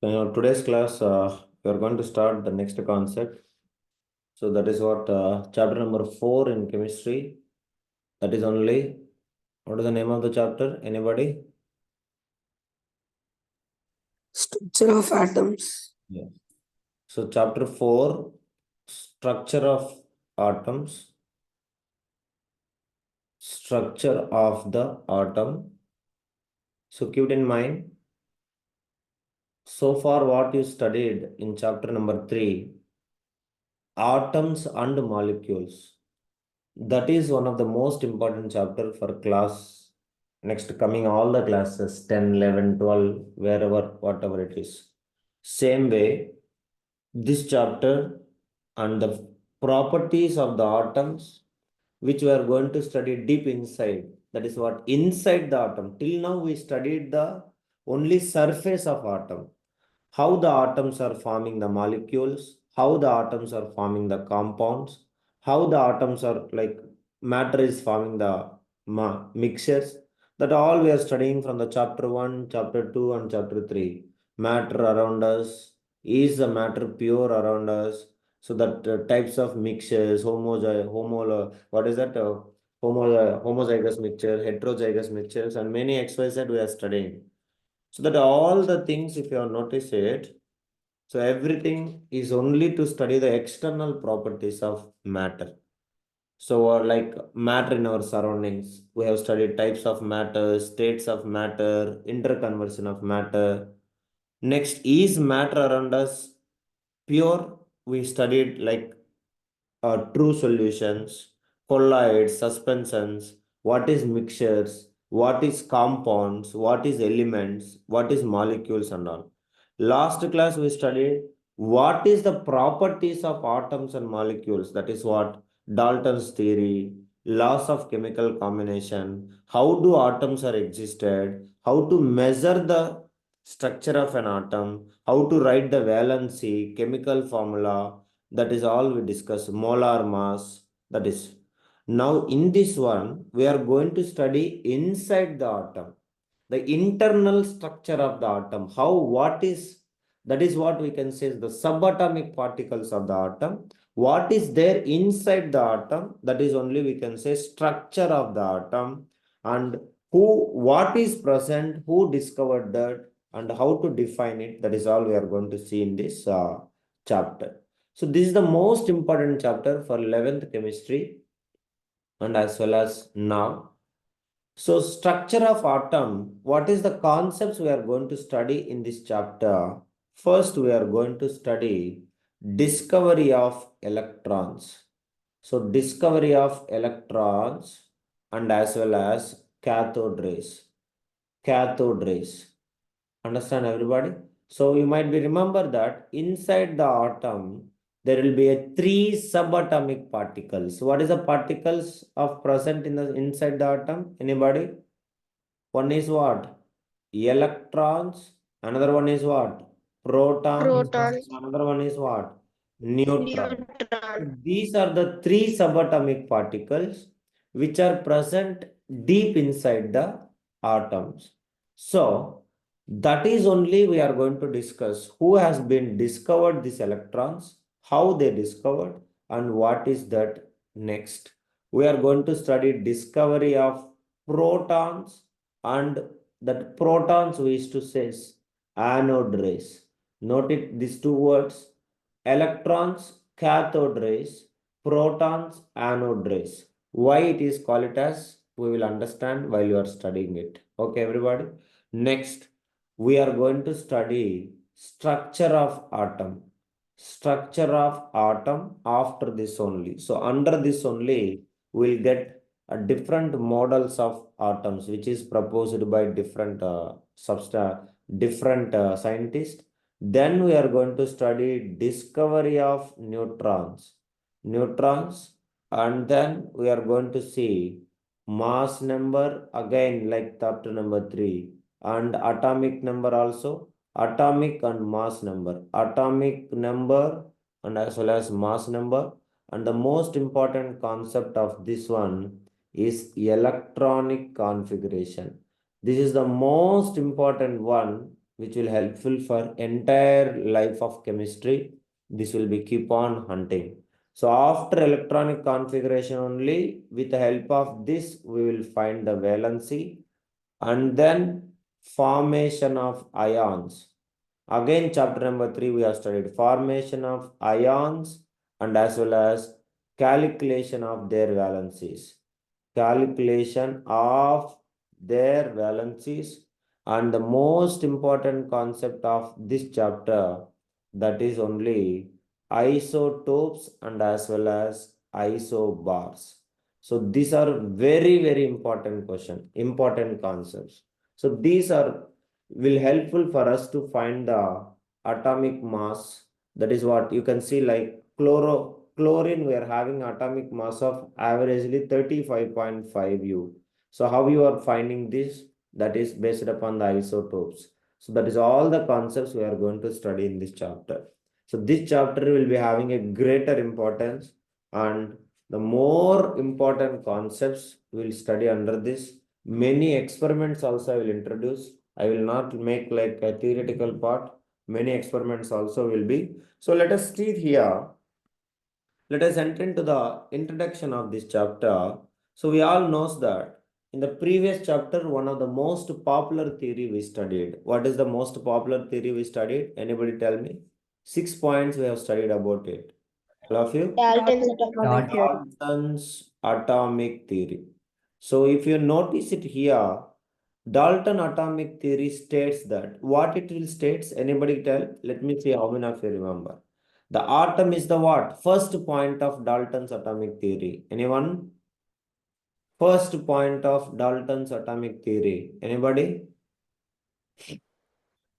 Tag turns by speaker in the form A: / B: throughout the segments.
A: In today's class, we are going to start the next concept. So that is what chapter number 4 in chemistry. That is only, what is the name of the chapter? Anybody?
B: Structure of atoms.
A: Yeah. So chapter 4, structure of atoms, structure of the atom. So keep it in mind. So far, what you studied in chapter number 3, atoms and molecules. That is one of the most important chapter for class next coming all the classes 10, 11, 12, wherever, whatever it is. Same way, this chapter and the properties of the atoms, which we are going to study deep inside. That is what inside the atom. Till now, we studied the only surface of atom, how the atoms are forming the molecules, how the atoms are forming the compounds, how the atoms are like matter is forming the mixtures. That all we are studying from the chapter 1, chapter 2, and chapter 3. Matter around us, is the matter pure around us? So that types of mixtures, what is that? Homozygous mixture, heterozygous mixtures, and many XYZ we are studying. So that all the things, if you have noticed it, so everything is only to study the external properties of matter. So like matter in our surroundings, we have studied types of matter, states of matter, interconversion of matter. Next, is matter around us pure? We studied like true solutions, colloids, suspensions, what is mixtures, what is compounds, what is elements, what is molecules and all. Last class we studied what is the properties of atoms and molecules. That is what Dalton's theory, laws of chemical combination, how do atoms are existed, how to measure the structure of an atom, how to write the valency, chemical formula, that is all we discuss. Molar mass. That is. Now in this one, we are going to study inside the atom, the internal structure of the atom. How, what is, that is what we can say is the subatomic particles of the atom. What is there inside the atom? That is only we can say structure of the atom, and who, what is present, who discovered that, and how to define it. That is all we are going to see in this chapter. So this is the most important chapter for 11th chemistry and as well as now. So structure of atom, what is the concepts we are going to study in this chapter? First, we are going to study discovery of electrons. So discovery of electrons and as well as cathode rays. Cathode rays. Understand everybody? So you might be remember that inside the atom, there will be a 3 subatomic particles. What is the particles of present in the inside the atom? Anybody? One is what? Electrons. Another one is what? Protons.
B: Proton.
A: Another one is what? Neutron.
B: Neutron.
A: These are the 3 subatomic particles which are present deep inside the atoms. So that is only we are going to discuss who has been discovered these electrons, how they discovered, and what is that next. We are going to study discovery of protons, and that protons we used to say is anode rays. Note it, these two words, electrons cathode rays, protons anode rays. Why it is called it as, we will understand while you are studying it. Okay, everybody. Next, we are going to study structure of atom. Structure of atom after this only. So under this only, we'll get different models of atoms, which is proposed by different scientists. Then we are going to study discovery of neutrons. Neutrons, and then we are going to see mass number again like chapter number 3, and atomic number also, atomic and mass number, atomic number and as well as mass number. And the most important concept of this one is electronic configuration. This is the most important one which will helpful for entire life of chemistry. This will be keep on hunting. So after electronic configuration only, with the help of this, we will find the valency and then formation of ions. Again, chapter number 3, we have studied formation of ions and as well as calculation of their valencies. Calculation of their valencies, and the most important concept of this chapter, that is only isotopes and as well as isobars. So these are very, very important important concepts. So these are will helpful for us to find the atomic mass. That is what you can see, like chlorine, we are having atomic mass of averagely 35.5 U. So how you are finding this? That is based upon the isotopes. So that is all the concepts we are going to study in this chapter. So this chapter will be having a greater importance, and the more important concepts we will study under this. Many experiments also I will introduce. I will not make like a theoretical part. Many experiments also will be. So let us see here. Let us enter into the introduction of this chapter. So we all knows that in the previous chapter, one of the most popular theory we studied. What is the most popular theory we studied? Anybody tell me? 6 points we have studied about it. All of you?
C: Dalton's atomic theory.
A: Dalton's atomic theory. So if you notice it here, Dalton atomic theory states that what it will states, anybody tell? Let me see how many of you remember. The atom is the what? First point of Dalton's atomic theory. Anyone? First point of Dalton's atomic theory. Anybody?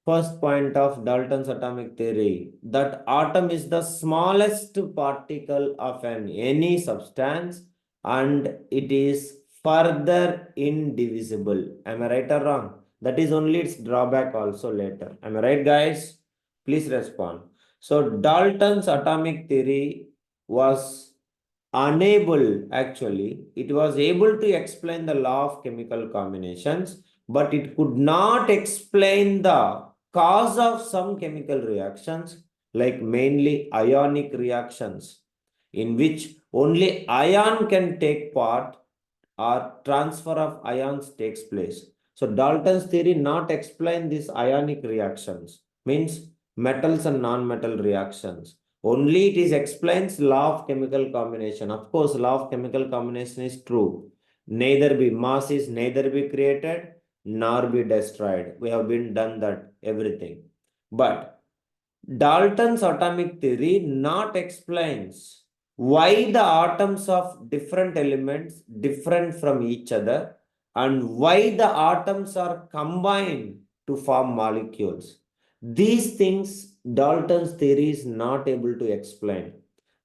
A: First point of Dalton's atomic theory, that atom is the smallest particle of any substance and it is further indivisible. Am I right or wrong? That is only its drawback also later. Am I right, guys? Please respond. So Dalton's atomic theory was unable, actually, it was able to explain the law of chemical combinations, but it could not explain the cause of some chemical reactions, like mainly ionic reactions, in which only ion can take part or transfer of ions takes place. So Dalton's theory not explain these ionic reactions, means metals and non-metal reactions. Only it is explains law of chemical combination. Of course, law of chemical combination is true. Neither be mass is neither be created nor be destroyed. We have been done that everything. But Dalton's atomic theory not explains why the atoms of different elements different from each other and why the atoms are combined to form molecules. These things Dalton's theory is not able to explain.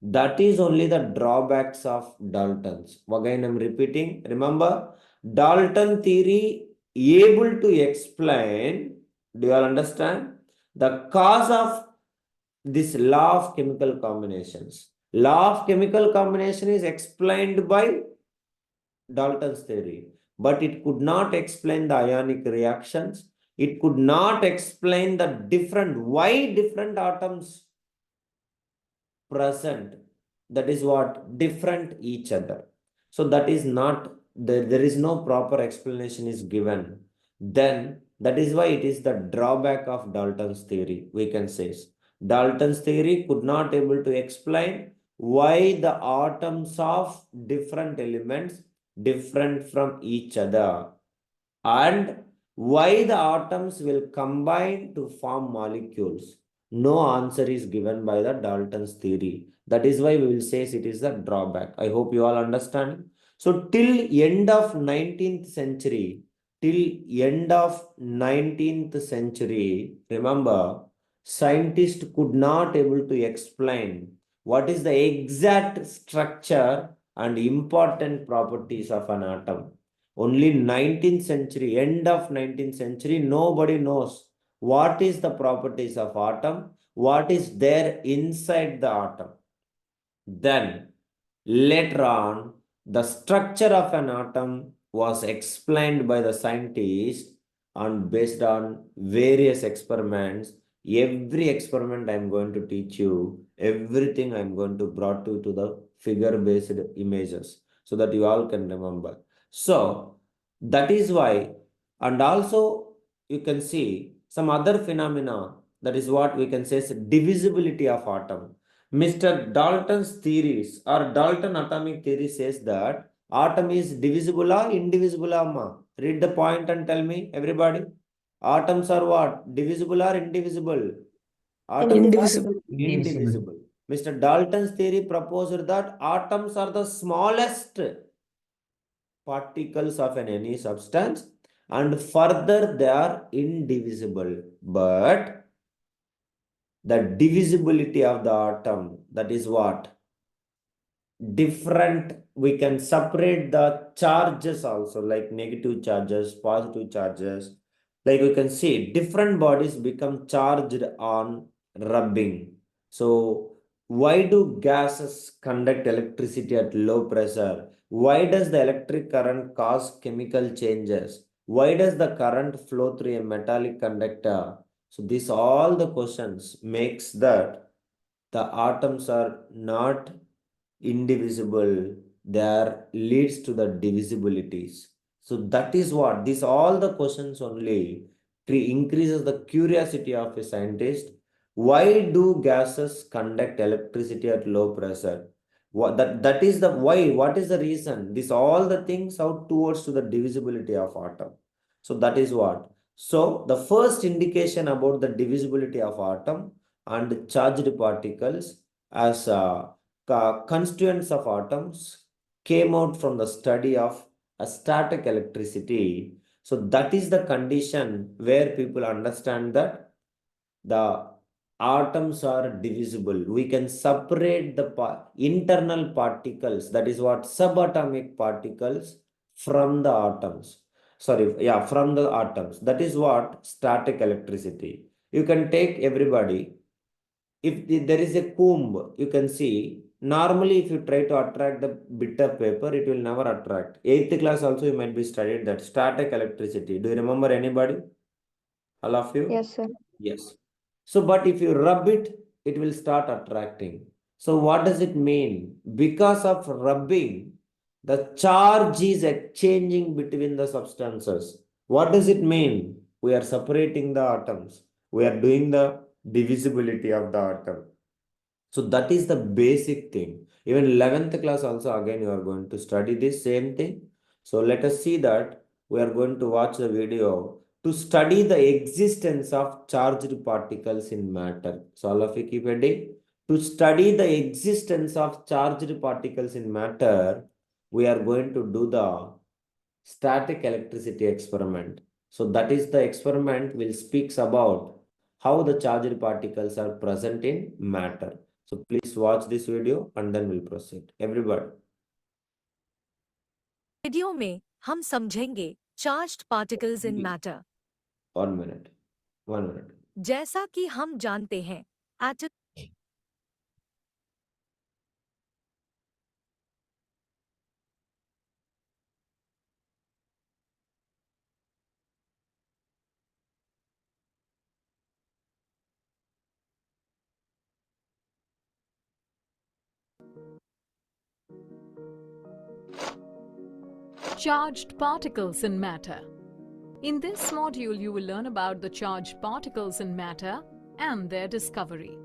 A: That is only the drawbacks of Dalton's. Again, I'm repeating. Remember, Dalton theory able to explain. Do you all understand? The cause of this law of chemical combinations. Law of chemical combination is explained by Dalton's theory, but it could not explain the ionic reactions. It could not explain the why different atoms present. That is what different each other. So that is not, there is no proper explanation is given. Then that is why it is the drawback of Dalton's theory, we can say. Dalton's theory could not able to explain why the atoms of different elements different from each other and why the atoms will combine to form molecules. No answer is given by the Dalton's theory. That is why we will say it is the drawback. I hope you all understand. So till end of 19th century, remember, scientists could not able to explain what is the exact structure and important properties of an atom. Only 19th century, end of 19th century, nobody knows what is the properties of atom, what is there inside the atom. Then later on, the structure of an atom was explained by the scientist, and based on various experiments. Every experiment I'm going to teach you, everything I'm going to brought you to the figure-based images so that you all can remember. So that is why, and also you can see some other phenomena, that is what we can say is divisibility of atom. Mr. Dalton's theories or Dalton atomic theory says that atom is divisible or indivisible, amma? Read the point and tell me, everybody. Atoms are what? Divisible or indivisible? Atoms are
B: Indivisible.
A: indivisible. Mr. Dalton's theory proposed that atoms are the smallest particles of any substance, and further they are indivisible. But the divisibility of the atom, that is what? Different, we can separate the charges also, like negative charges, positive charges. Like we can see different bodies become charged on rubbing. So why do gases conduct electricity at low pressure? Why does the electric current cause chemical changes? Why does the current flow through a metallic conductor? So these all the questions makes that the atoms are not indivisible, there leads to the divisibilities. So that is what these all the questions only increases the curiosity of a scientist. Why do gases conduct electricity at low pressure? That is the why. What is the reason? These all the things out towards to the divisibility of atom. So that is what. So the first indication about the divisibility of atom and charged particles as constituents of atoms came out from the study of static electricity. So that is the condition where people understand that the atoms are divisible. We can separate the internal particles, that is what, subatomic particles, from the atoms. Sorry, yeah, from the atoms. That is what static electricity. You can take everybody. If there is a comb, you can see, normally if you try to attract the bit of paper, it will never attract. 8th class also you might be studied that static electricity. Do you remember anybody? All of you?
C: Yes, sir.
A: Yes. So, but if you rub it, it will start attracting. So, what does it mean? Because of rubbing, the charge is exchanging between the substances. What does it mean? We are separating the atoms. We are doing the divisibility of the atom. So that is the basic thing. Even 11th class also again you are going to study this same thing. So let us see that we are going to watch the video to study the existence of charged particles in matter. So all of you keep ready. To study the existence of charged particles in matter, we are going to do the static electricity experiment. So that is the experiment will speaks about how the charged particles are present in matter. So please watch this video and then we'll proceed. Everybody.
D: Video में हम समझेंगे charged particles in matter.
A: 1 minute. 1 minute.
D: जैसा कि हम जानते हैं atom
E: Charged particles in matter. In this module, you will learn about the charged particles in matter and their discovery.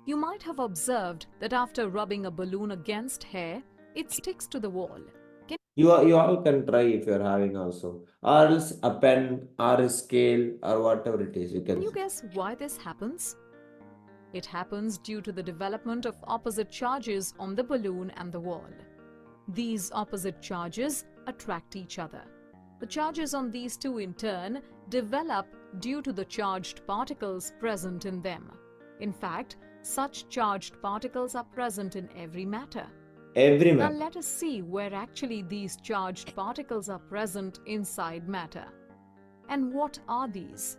E: You might have observed that after rubbing a balloon against hair, it sticks to the wall.
A: You all can try if you are having also. Or else a pen or a scale or whatever it is.
E: Can you guess why this happens? It happens due to the development of opposite charges on the balloon and the wall. These opposite charges attract each other. The charges on these two in turn develop due to the charged particles present in them. In fact, such charged particles are present in every matter.
A: Every
E: Now
A: matter.
E: let us see where actually these charged particles are present inside matter. And what are these?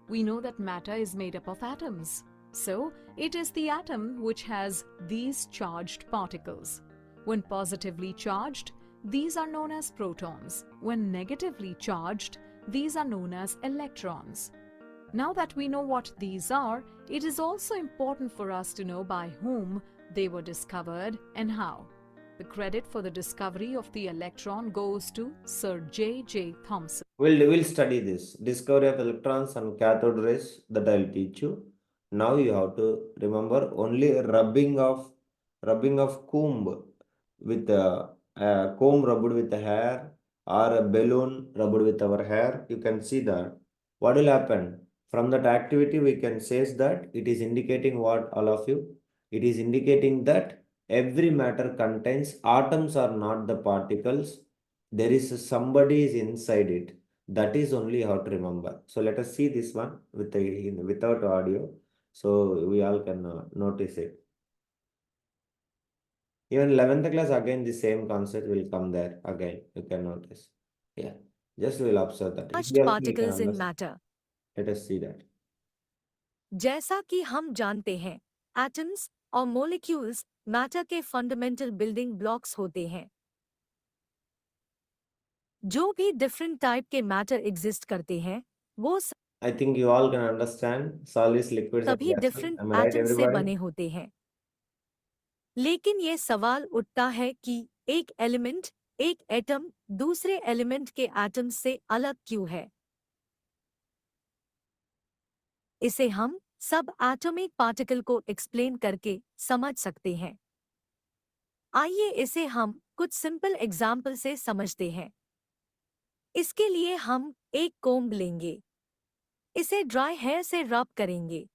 E: We know that matter is made up of atoms. So, it is the atom which has these charged particles. When positively charged, these are known as protons. When negatively charged, These are known as electrons. Now that we know what these are, it is also important for us to know by whom they were discovered and how. The credit for the discovery of the electron goes to Sir J.J. Thomson.
A: We'll study this. Discovery of electrons and cathode rays that I'll teach you. Now you have to remember only rubbing of comb with a comb rubbed with the hair or a balloon rubbed with our hair. You can see that. What will happen? From that activity, we can say that it is indicating what all of you? It is indicating that every matter contains atoms are not the particles. There is somebody is inside it. That is only how to remember. So let us see this one without audio. So we all can notice it. Even 11th class, again, the same concept will come there. Again, you can notice. Yeah, just will observe that.
D: Charged
A: Here we can
D: particles in
A: understand.
D: matter.
A: Let us see that.
D: जैसा कि हम जानते हैं, atoms और molecules matter के fundamental building blocks होते हैं। जो भी डिफरेंट टाइप के मैटर एग्जिस्ट करते हैं, वो
A: I think you all can understand solids, liquids, and
D: सभी
A: gases.
D: Different
A: Am I right,
D: atoms से
A: everybody?
D: बने होते हैं। लेकिन ये सवाल उठता है कि एक एलिमेंट, एक एटम दूसरे एलिमेंट के एटम से अलग क्यों है? इसे हम सब एटॉमिक पार्टिकल को एक्सप्लेन करके समझ सकते हैं। आइए इसे हम कुछ सिंपल एग्जाम्पल से समझते हैं। इसके लिए हम एक कोम्ब लेंगे। इसे ड्राई हेयर से रब करेंगे।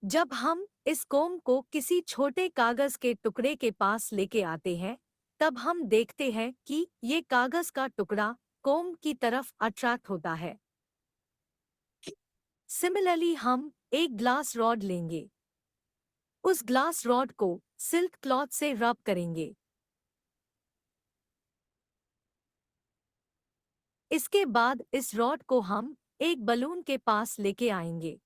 D: जब हम इस कोम्ब को किसी छोटे कागज के टुकड़े के पास लेके आते हैं, तब हम देखते हैं कि ये कागज का टुकड़ा कोम्ब की तरफ अट्रैक्ट होता है। सिमिलरली हम एक ग्लास रॉड लेंगे। उस ग्लास रॉड को सिल्क क्लॉथ से रब करेंगे। इसके बाद इस रॉड को हम एक बलून के पास लेके आएंगे।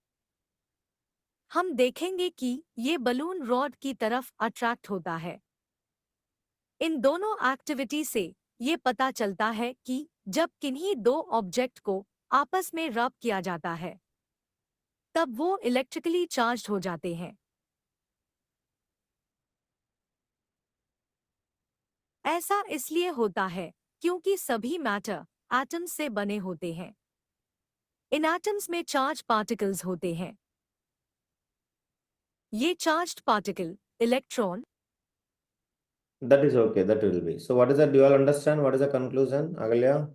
D: हम देखेंगे कि ये बलून रॉड की तरफ अट्रैक्ट होता है। इन दोनों एक्टिविटी से ये पता चलता है कि जब किन्हीं दो ऑब्जेक्ट को आपस में रब किया जाता है, तब वो इलेक्ट्रिकली चार्ज्ड हो जाते हैं। ऐसा इसलिए होता है क्योंकि सभी मैटर एटम्स से बने होते हैं। इन एटम्स में चार्ज पार्टिकल्स होते हैं। ये charged particle electron
A: That is okay. That will be. So what is that? Do you all understand? What is the conclusion? Agalya,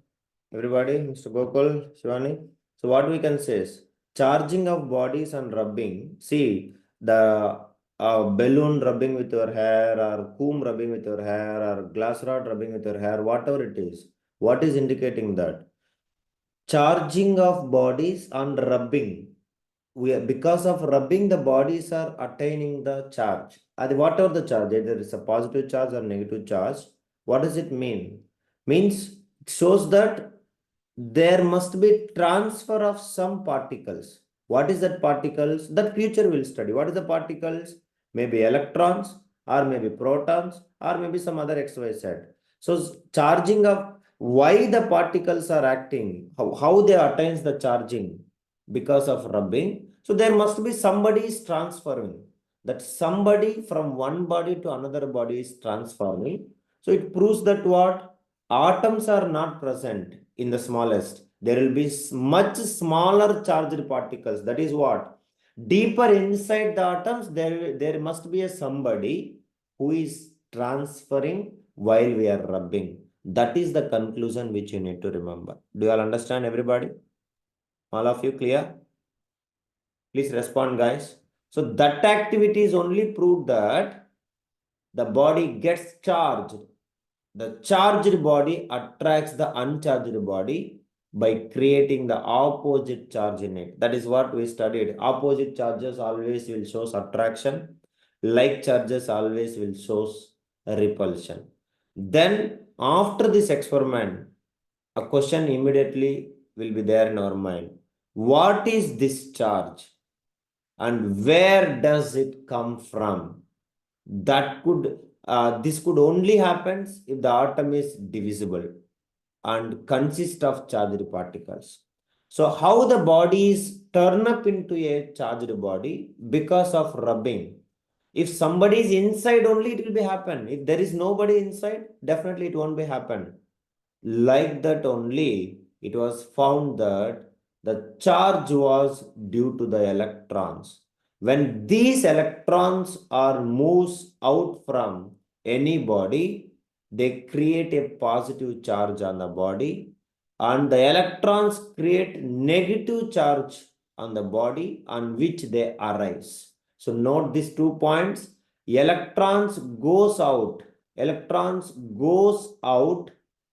A: everybody, Mr. Gokul, Shivani. So what we can say is charging of bodies and rubbing. See the balloon rubbing with your hair or comb rubbing with your hair or glass rod rubbing with your hair, whatever it is. What is indicating that? Charging of bodies and rubbing. Because of rubbing, the bodies are attaining the charge. Whatever the charge, either it's a positive charge or negative charge. What does it mean? Means it shows that there must be transfer of some particles. What is that particles? That future will study. What is the particles? Maybe electrons or maybe protons or maybe some other XYZ. So charging of why the particles are acting, how they attains the charging because of rubbing. So there must be somebody is transferring. That somebody from one body to another body is transforming. So it proves that what? Atoms are not present in the smallest. There will be much smaller charged particles. That is what? Deeper inside the atoms, there must be a somebody who is transferring while we are rubbing. That is the conclusion which you need to remember. Do you all understand, everybody? All of you clear? Please respond, guys. So that activity is only proved that the body gets charged. The charged body attracts the uncharged body by creating the opposite charge in it. That is what we studied. Opposite charges always will show attraction. Like charges always will show repulsion. Then after this experiment, a question immediately will be there in our mind. What is this charge? And where does it come from? That could this could only happen if the atom is divisible and consists of charged particles. So how the bodies turn up into a charged body? Because of rubbing. If somebody is inside only, it will be happen. If there is nobody inside, definitely it won't be happen. Like that only, it was found that the charge was due to the electrons. When these electrons are moves out from any body, they create a positive charge on the body, and the electrons create negative charge on the body on which they arise. So note these 2 points. Electrons goes out. Electrons goes out,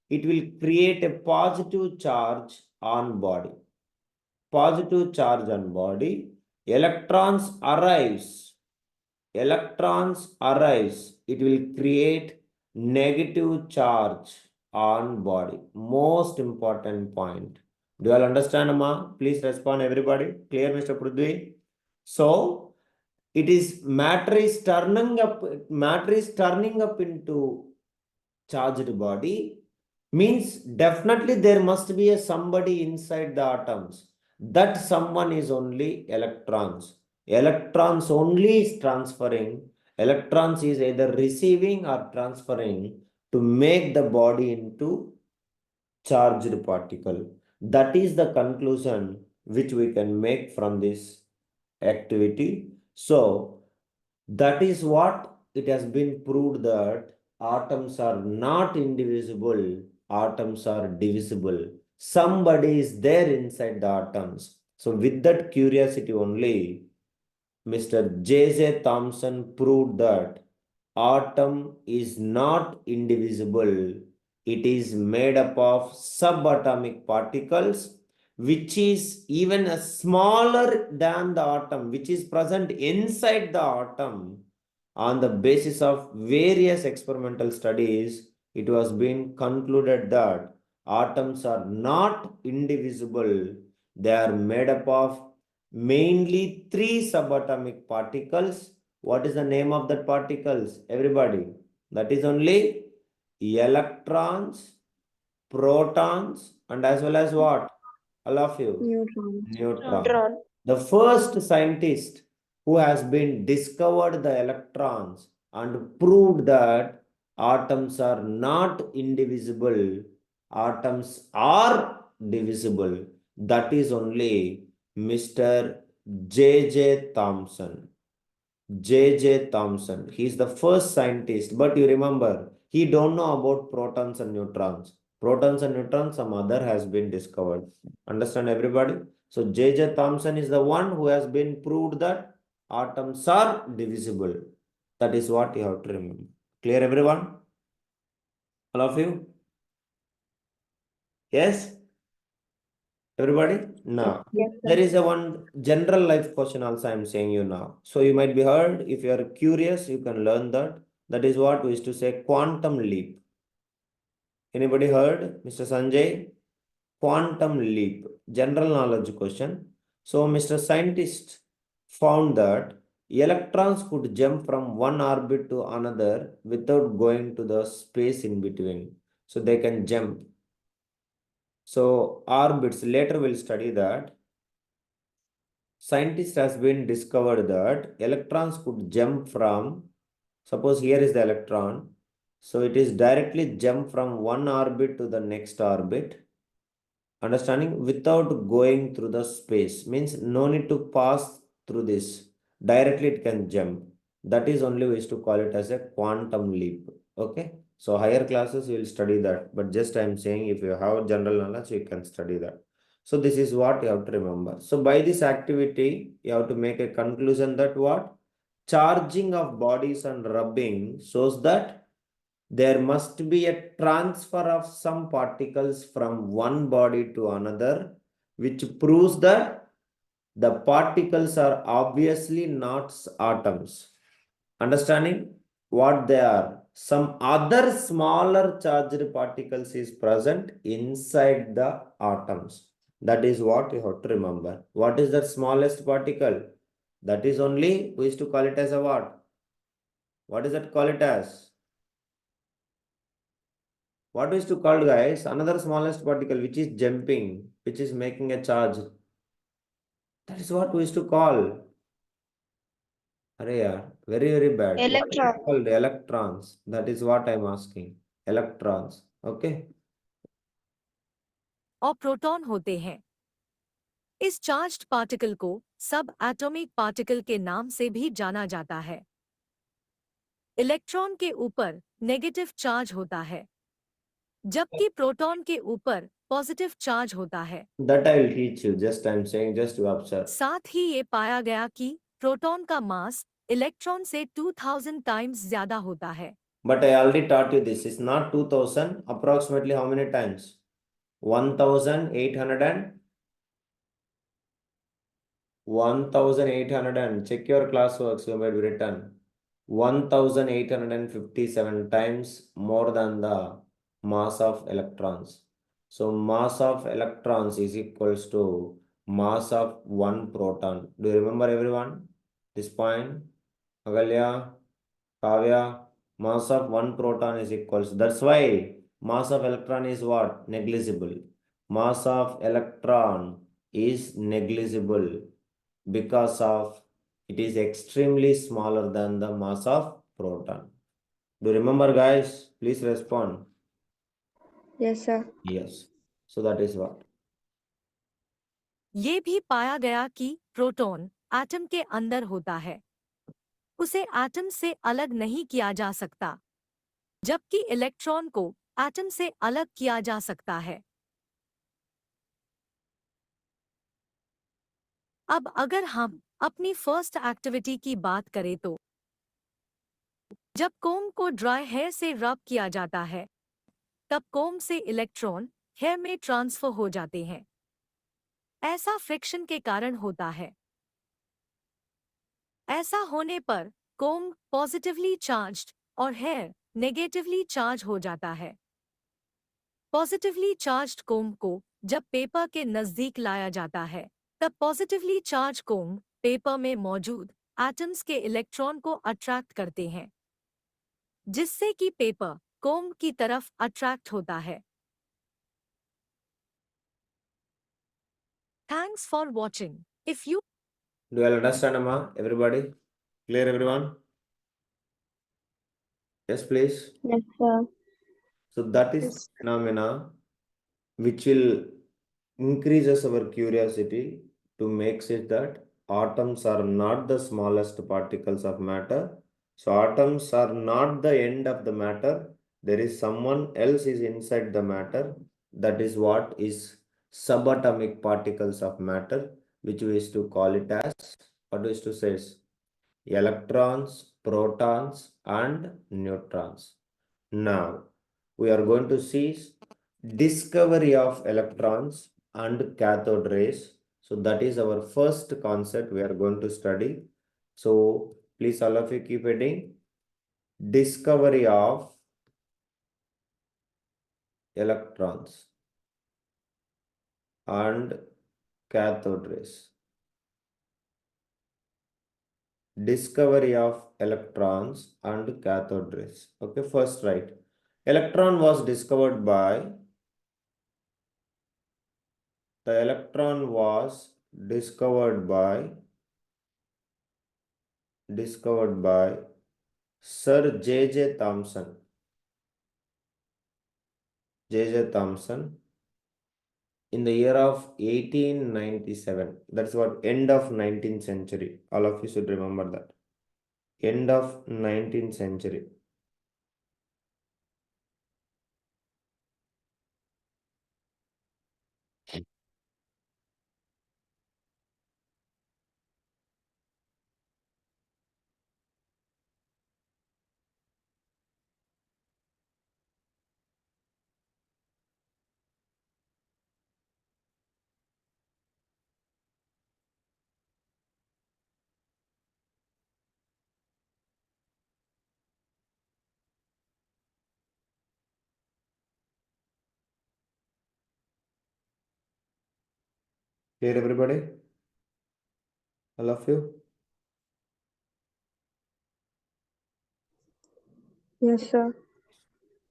A: it will create a positive charge on body. Positive charge on body. Electrons arrives. Electrons arrives. It will create negative charge on body. Most important point. Do you all understand, Amma? Please respond, everybody. Clear, Mr. Prudvi? So, it is matter is turning up into charged body, means definitely there must be a somebody inside the atoms. That someone is only electrons. Electrons only is transferring. Electrons is either receiving or transferring to make the body into charged particle. That is the conclusion which we can make from this activity. So that is what it has been proved, that atoms are not indivisible, atoms are divisible. Somebody is there inside the atoms. So with that curiosity only, Mr. J.J. Thomson proved that atom is not indivisible. It is made up of subatomic particles, which is even smaller than the atom, which is present inside the atom. On the basis of various experimental studies, it was being concluded that atoms are not indivisible. They are made up of mainly 3 subatomic particles. What is the name of that particles? Everybody. That is only electrons, protons, and as well as what? All of you. Neutron. The first scientist who has been discovered the electrons and proved that atoms are not indivisible, atoms are divisible. That is only Mr. J.J. Thomson. J.J. Thomson. He is the first scientist, but you remember, he don't know about protons and neutrons. Protons and neutrons, some other has been discovered. Understand, everybody? So J.J. Thomson is the one who has been proved that atoms are divisible. That is what you have to remember. Clear, everyone? All of you? Yes? Everybody? Now, there is a one general life question also I am saying you now. So you might be heard. If you are curious, you can learn that. That is what we used to say quantum leap. Anybody heard, Mr. Sanjay? Quantum leap, general knowledge question. So Mr. Scientist found that electrons could jump from one orbit to another without going to the space in between. So they can jump. So orbits, later we'll study that. Scientist has been discovered that electrons could jump from, suppose here is the electron, so it is directly jump from one orbit to the next orbit, understanding, without going through the space, means no need to pass through this, directly it can jump. That is only we used to call it as a quantum leap. Okay, so higher classes you will study that, but just I am saying if you have general knowledge you can study that. So this is what you have to remember. So by this activity you have to make a conclusion that what charging of bodies and rubbing shows that there must be a transfer of some particles from one body to another, which proves that the particles are obviously not atoms. Understanding what they are? Some other smaller charged particles is present inside the atoms. That is what you have to remember. What is the smallest particle? That is only, we used to call it as a what? What is that call it as? What is to call, guys? Another smallest particle which is jumping, which is making a charge. That is what we used to call. Arey yaar, very, very bad. What is
B: Electron.
A: it called? Electrons. That is what I'm asking. Electrons. Okay.
D: और proton होते हैं। इस charged particle को सब atomic particle के नाम से भी जाना जाता है। इलेक्ट्रॉन के ऊपर नेगेटिव चार्ज होता है, जबकि प्रोटॉन के ऊपर पॉजिटिव चार्ज होता है।
A: That I will teach you. Just I'm saying, just to observe.
D: साथ ही ये पाया गया कि प्रोटॉन का मास इलेक्ट्रॉन से 2000 टाइम्स ज्यादा होता है।
A: But I already taught you this. It's not 2000. Approximately how many times? 1800 and 1800 and check your classworks. You might be written 1857 times more than the mass of electrons. So mass of electrons is equals to mass of one proton. Do you remember everyone this point? Agalya, Kavya, mass of one proton is equals. That's why mass of electron is what? Negligible. Mass of electron is negligible because of it is extremely smaller than the mass of proton. Do you remember, guys? Please respond.
B: Yes, sir.
A: Yes. So that is what.
D: ये भी पाया गया कि proton atom के अंदर होता है, उसे एटम से अलग नहीं किया जा सकता, जबकि इलेक्ट्रॉन को एटम से अलग किया जा सकता है। अब अगर हम अपनी फर्स्ट एक्टिविटी की बात करें तो जब कोम को ड्राई हेयर से रब किया जाता है, तब कोम से इलेक्ट्रॉन हेयर में ट्रांसफर हो जाते हैं। ऐसा फ्रिक्शन के कारण होता है। ऐसा होने पर कोम पॉजिटिवली चार्ज्ड और हेयर नेगेटिवली चार्ज हो जाता है। पॉजिटिवली चार्ज्ड कोम को जब पेपर के नजदीक लाया जाता है, तब पॉजिटिवली चार्ज कोम पेपर में मौजूद एटम्स के इलेक्ट्रॉन को अट्रैक्ट करते हैं, जिससे कि पेपर कोम की तरफ अट्रैक्ट होता है। Thanks for watching. If you
A: Do you all understand, Amma? Everybody? Clear, everyone? Yes, please.
B: Yes, sir.
A: So that is
B: Yes.
A: phenomena which will increases our curiosity to make it that atoms are not the smallest particles of matter. So atoms are not the end of the matter. There is someone else is inside the matter. That is what is subatomic particles of matter, which we used to call it as, what we used to say is electrons, protons, and neutrons. Now, we are going to see discovery of electrons and cathode rays. So that is our first concept we are going to study. So please all of you keep heading. Discovery of electrons and cathode rays. Discovery of electrons and cathode rays. Okay, first right. Electron was discovered by the electron was discovered by Sir J.J. Thomson. J.J. Thomson in the year of 1897. That's what end of 19th century. All of you should remember that. End of 19th century. Clear, everybody? All of you?
B: Yes, sir.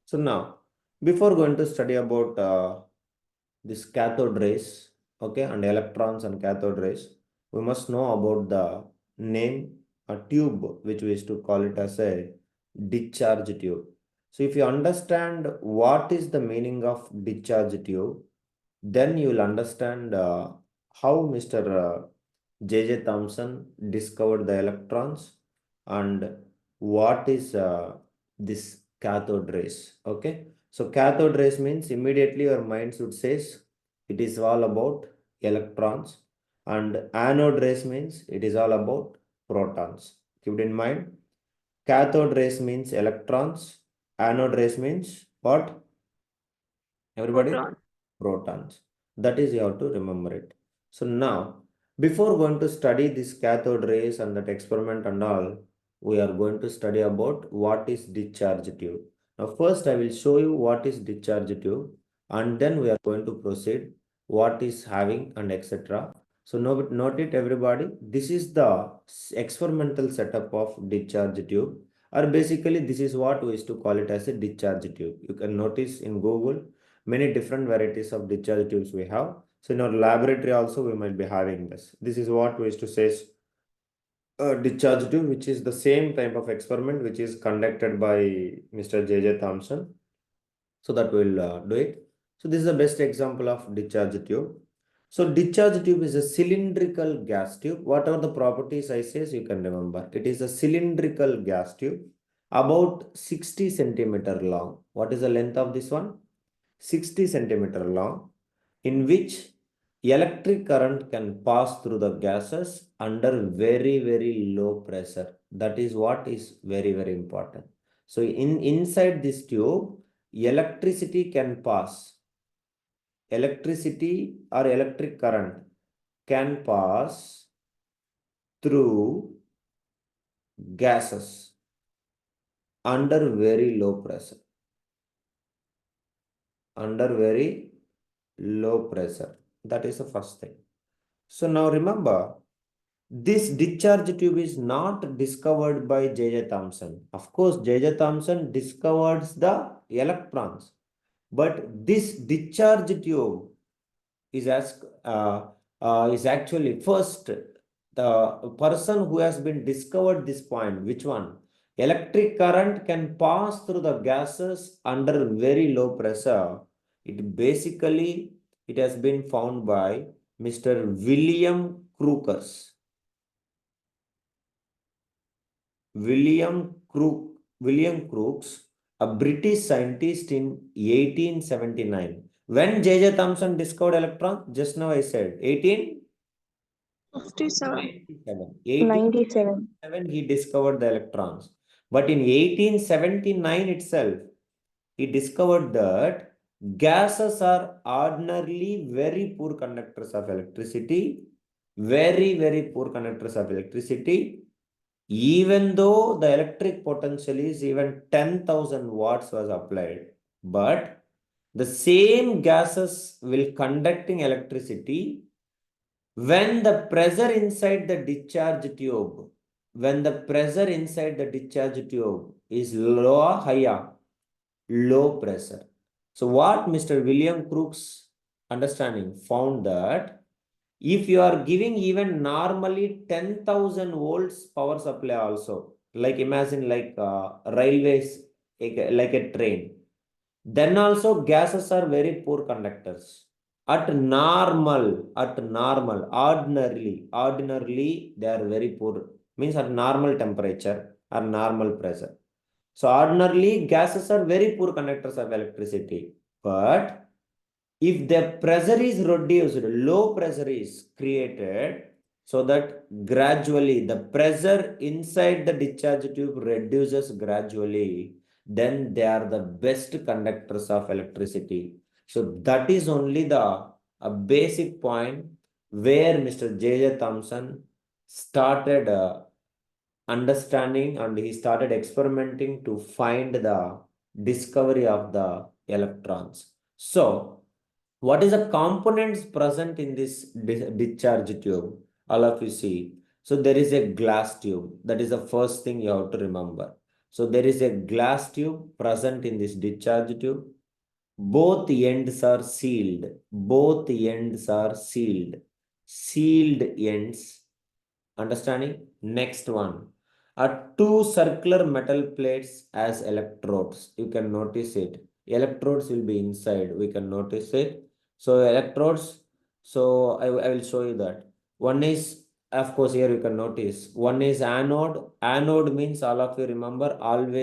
A: So now, Before going to study about this cathode rays, okay, and electrons and cathode rays, we must know about the name, a tube, which we used to call it as a discharge tube. So if you understand what is the meaning of discharge tube, then you will understand how Mr. J.J. Thomson discovered the electrons and what is this cathode rays. Okay, so cathode rays means immediately your mind should says it is all about electrons, and anode rays means it is all about protons. Keep it in mind. Cathode rays means electrons. Anode rays means what? Everybody?
B: Proton.
A: Protons. That is, you have to remember it. So now, before going to study this cathode rays and that experiment and all, we are going to study about what is discharge tube. Now, first I will show you what is discharge tube, and then we are going to proceed what is having and etc. So note it, everybody. This is the experimental setup of discharge tube, or basically this is what we used to call it as a discharge tube. You can notice in Google many different varieties of discharge tubes we have. So in our laboratory also we might be having this. This is what we used to say a discharge tube, which is the same type of experiment which is conducted by Mr. J.J. Thomson. So that we'll do it. So this is the best example of discharge tube. So discharge tube is a cylindrical gas tube. Whatever the properties I say, you can remember. It is a cylindrical gas tube about 60 centimeter long. What is the length of this one? 60 centimeter long, in which electric current can pass through the gases under very low pressure. That is what is very important. So inside this tube, electricity can pass. Electricity or electric current can pass through gases under very low pressure. Under very low pressure. That is the first thing. So now remember, this discharge tube is not discovered by J.J. Thomson. Of course, J.J. Thomson discovers the electrons, but this discharge tube is actually first the person who has been discovered this point. Which one? Electric current can pass through the gases under very low pressure. It has been found by Mr. William Crookes. William Crookes, a British scientist in 1879. When J.J. Thomson discovered electron, just now I said
B: 57.
A: 1897 he discovered the electrons. But in 1879 itself, he discovered that gases are ordinarily very poor conductors of electricity, very poor conductors of electricity. Even though the electric potential is even 10,000 watts was applied, but the same gases will conducting electricity when the pressure inside the discharge tube, is low or higher, low pressure. So what Mr. William Crookes understanding found that if you are giving even normally 10,000 volts power supply also, like imagine like railways, like a train, then also gases are very poor conductors. Ordinarily, they are very poor. Means at normal temperature or normal pressure. So ordinarily, gases are very poor conductors of electricity. But if the pressure is reduced, low pressure is created, so that gradually the pressure inside the discharge tube reduces gradually, then they are the best conductors of electricity. So that is only the a basic point where Mr. J.J. Thomson started understanding, and he started experimenting to find the discovery of the electrons. So what is the components present in this discharge tube? All of you see. So there is a glass tube. That is the first thing you have to remember. So there is a glass tube present in this discharge tube. Both ends are sealed. Both ends are sealed. Sealed ends. Understanding? Next one. Are two circular metal plates as electrodes. You can notice it. Electrodes will be inside. We can notice it. So electrodes. So I will show you that. One is, of course, here you can notice. One is anode. Anode means all of you remember always